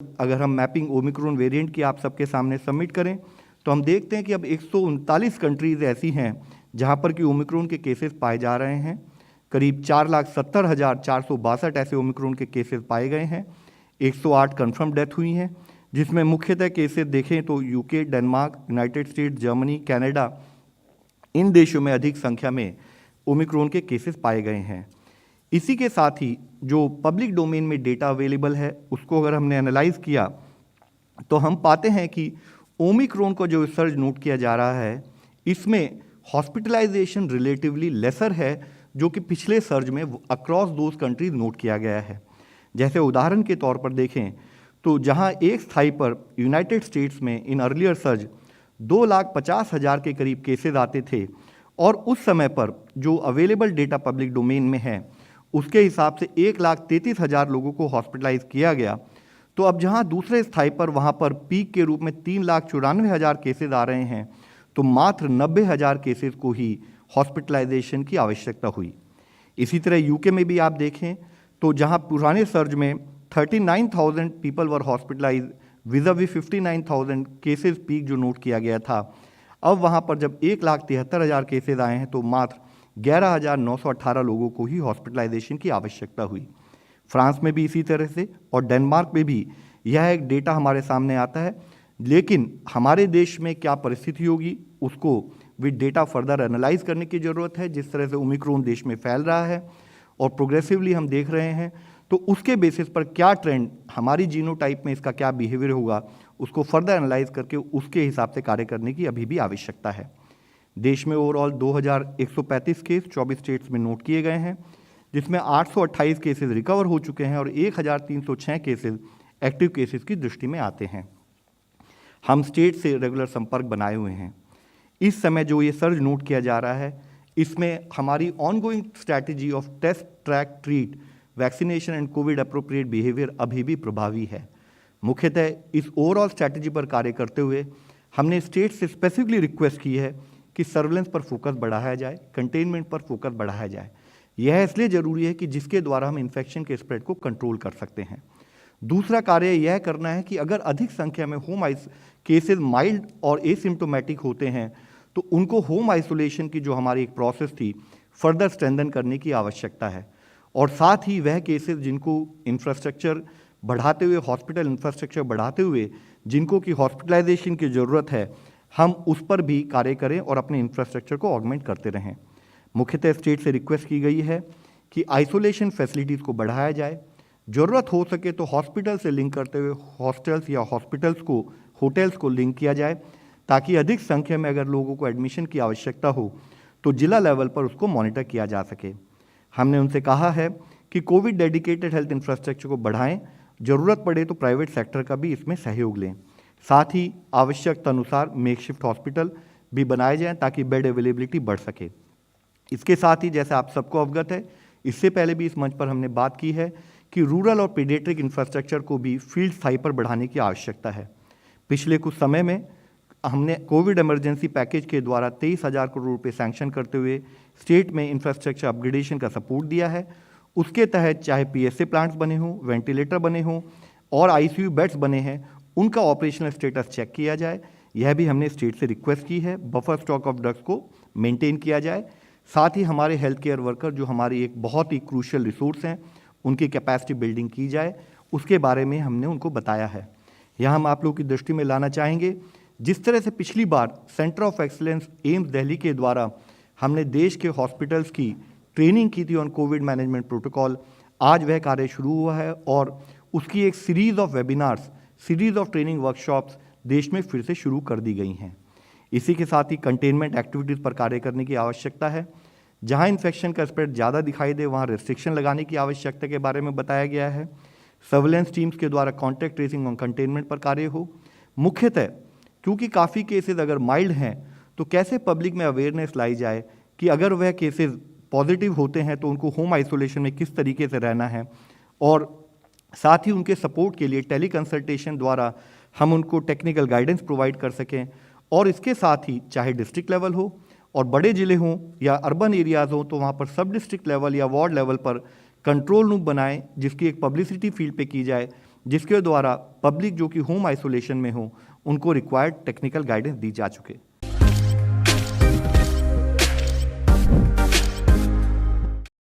अगर हम mapping Omicron variant की आप सबके सामने सबमिट करें तो हम देखते हैं कि अब 139 कंट्रीज़ ऐसी हैं जहां पर कि ओमिक्रॉन के केसेस पाए जा रहे हैं। करीब 4,70,462 ऐसे ओमिक्रॉन के केसेस पाए गए हैं। 108 कन्फर्म डेथ हुई हैं, जिसमें मुख्यतः केसेस देखें तो UK, Denmark, United States, Germany, Canada, इन देशों में अधिक संख्या में ओमिक्रॉन के केसेस पाए गए हैं। इसी के साथ ही जो पब्लिक डोमेन में डेटा अवेलेबल है उसको अगर हमने एनालाइज किया तो हम पाते हैं कि ओमिक्रॉन को जो सर्ज नोट किया जा रहा है इसमें हॉस्पिटलाइजेशन रिलेटिवली लेसर है जो कि पिछले सर्ज में अक्रॉस दोज कंट्रीज नोट किया गया है। जैसे उदाहरण के तौर पर देखें तो जहां एक स्थाई पर यूनाइटेड स्टेट्स में इन अर्लियर सर्ज 2,50,000 के करीब केसेस आते थे और उस समय पर जो अवेलेबल डेटा पब्लिक डोमेन में है उसके हिसाब से 1,33,000 लोगों को हॉस्पिटलाइज किया गया, तो अब जहां दूसरे स्थाई पर वहां पर पीक के रूप में 3,94,000 केसेस आ रहे हैं तो मात्र 90,000 केसेस को ही हॉस्पिटलाइजेशन की आवश्यकता हुई। इसी तरह यूके में भी आप देखें तो जहां पुराने सर्ज में 39,000 people were hospitalise vis a vis 59,000 cases peak जो नोट किया गया था, अब वहां पर जब 1,73,000 केसेस आए हैं तो मात्र 11,918 लोगों को ही हॉस्पिटलाइजेशन की आवश्यकता हुई। फ्रांस में भी इसी तरह से और डेनमार्क में भी यह एक डेटा हमारे सामने आता है, लेकिन हमारे देश में क्या परिस्थिति होगी उसको विद डेटा फर्दर एनालाइज करने की ज़रूरत है। जिस तरह से ओमिक्रॉन देश में फैल रहा है और प्रोग्रेसिवली हम देख रहे हैं तो उसके बेसिस पर क्या ट्रेंड हमारी जीनोटाइप में इसका क्या बिहेवियर होगा उसको फर्दर एनालाइज करके उसके हिसाब से कार्य करने की अभी भी आवश्यकता है। देश में ओवरऑल 2,135 केस 24 स्टेट्स में नोट किए गए हैं, जिसमें 828 केसेस रिकवर हो चुके हैं और 1,306 केसेस एक्टिव केसेस की दृष्टि में आते हैं। हम स्टेट से रेगुलर संपर्क बनाए हुए हैं। इस समय जो ये सर्ज नोट किया जा रहा है इसमें हमारी ongoing strategy of test, track, treat, vaccination and COVID appropriate behaviour अभी भी प्रभावी है। मुख्यतः इस ओवरऑल स्ट्रैटेजी पर कार्य करते हुए हमने स्टेट से स्पेसिफिकली रिक्वेस्ट की है कि सर्वेलेंस पर फोकस बढ़ाया जाए, कंटेनमेंट पर फोकस बढ़ाया जाए। यह इसलिए ज़रूरी है कि जिसके द्वारा हम इन्फेक्शन के स्प्रेड को कंट्रोल कर सकते हैं। दूसरा कार्य यह करना है कि अगर अधिक संख्या में होम केसेस माइल्ड और एसिम्टोमेटिक होते हैं तो उनको होम आइसोलेशन की जो हमारी एक प्रोसेस थी फर्दर स्ट्रेंथन करने की आवश्यकता है। और साथ ही वह केसेस जिनको इंफ्रास्ट्रक्चर बढ़ाते हुए, हॉस्पिटल इंफ्रास्ट्रक्चर बढ़ाते हुए जिनको की हॉस्पिटलाइजेशन की ज़रूरत है, हम उस पर भी कार्य करें और अपने इंफ्रास्ट्रक्चर को ऑगमेंट करते रहें। मुख्यतः स्टेट से रिक्वेस्ट की गई है कि आइसोलेशन फैसिलिटीज़ को बढ़ाया जाए। ज़रूरत हो सके तो हॉस्पिटल से लिंक करते हुए हॉस्टल्स या हॉस्पिटल्स को, होटल्स को लिंक किया जाए ताकि अधिक संख्या में अगर लोगों को एडमिशन की आवश्यकता हो तो जिला लेवल पर उसको मॉनिटर किया जा सके। हमने उनसे कहा है कि कोविड डेडिकेटेड हेल्थ इंफ्रास्ट्रक्चर को बढ़ाएं, ज़रूरत पड़े तो प्राइवेट सेक्टर का भी इसमें सहयोग लें। साथ ही आवश्यकता अनुसार मेकशिफ्ट हॉस्पिटल भी बनाए जाएं ताकि बेड अवेलेबिलिटी बढ़ सके। इसके साथ ही जैसे आप सबको अवगत है, इससे पहले भी इस मंच पर हमने बात की है कि रूरल और पीडियाट्रिक इंफ्रास्ट्रक्चर को भी फील्ड स्थाई पर बढ़ाने की आवश्यकता है। पिछले कुछ समय में हमने कोविड इमरजेंसी पैकेज के द्वारा 23,000 करोड़ रुपये सैंक्शन करते हुए स्टेट में इंफ्रास्ट्रक्चर अपग्रेडेशन का सपोर्ट दिया है। उसके तहत चाहे PSA प्लांट्स बने हों, वेंटिलेटर बने हों और ICU बेड्स बने हैं, उनका ऑपरेशनल स्टेटस चेक किया जाए। यह भी हमने स्टेट से रिक्वेस्ट की है। बफर स्टॉक ऑफ ड्रग्स को मेंटेन किया जाए। साथ ही हमारे हेल्थ केयर वर्कर जो हमारी एक बहुत ही क्रूशियल रिसोर्स हैं, उनकी कैपेसिटी बिल्डिंग की जाए, उसके बारे में हमने उनको बताया है। यहाँ हम आप लोगों की दृष्टि में लाना चाहेंगे, जिस तरह से पिछली बार centre of excellence AIIMS Delhi के द्वारा हमने देश के हॉस्पिटल्स की ट्रेनिंग की थी ऑन कोविड मैनेजमेंट प्रोटोकॉल, आज वह कार्य शुरू हुआ है और उसकी एक series of webinars, series of training workshops देश में फिर से शुरू कर दी गई हैं। इसी के साथ ही कंटेनमेंट एक्टिविटीज़ पर कार्य करने की आवश्यकता है। जहां इन्फेक्शन का स्प्रेड ज़्यादा दिखाई दे वहां रेस्ट्रिक्शन लगाने की आवश्यकता के बारे में बताया गया है। सर्वेलेंस टीम्स के द्वारा कॉन्टैक्ट ट्रेसिंग और कंटेनमेंट पर कार्य हो। मुख्यतः क्योंकि काफ़ी केसेस अगर माइल्ड हैं तो कैसे पब्लिक में अवेयरनेस लाई जाए कि अगर वह केसेस पॉजिटिव होते हैं तो उनको होम आइसोलेशन में किस तरीके से रहना है, और साथ ही उनके सपोर्ट के लिए टेली कंसल्टेशन द्वारा हम उनको टेक्निकल गाइडेंस प्रोवाइड कर सकें। और इसके साथ ही चाहे डिस्ट्रिक्ट लेवल हो और बड़े ज़िले हों या अर्बन एरियाज़ हों तो वहाँ पर सब डिस्ट्रिक्ट लेवल या वार्ड लेवल पर कंट्रोल रूम बनाएं जिसकी एक पब्लिसिटी फील्ड पे की जाए, जिसके द्वारा पब्लिक जो कि होम आइसोलेशन में हो उनको रिक्वायर्ड टेक्निकल गाइडेंस दी जा चुके।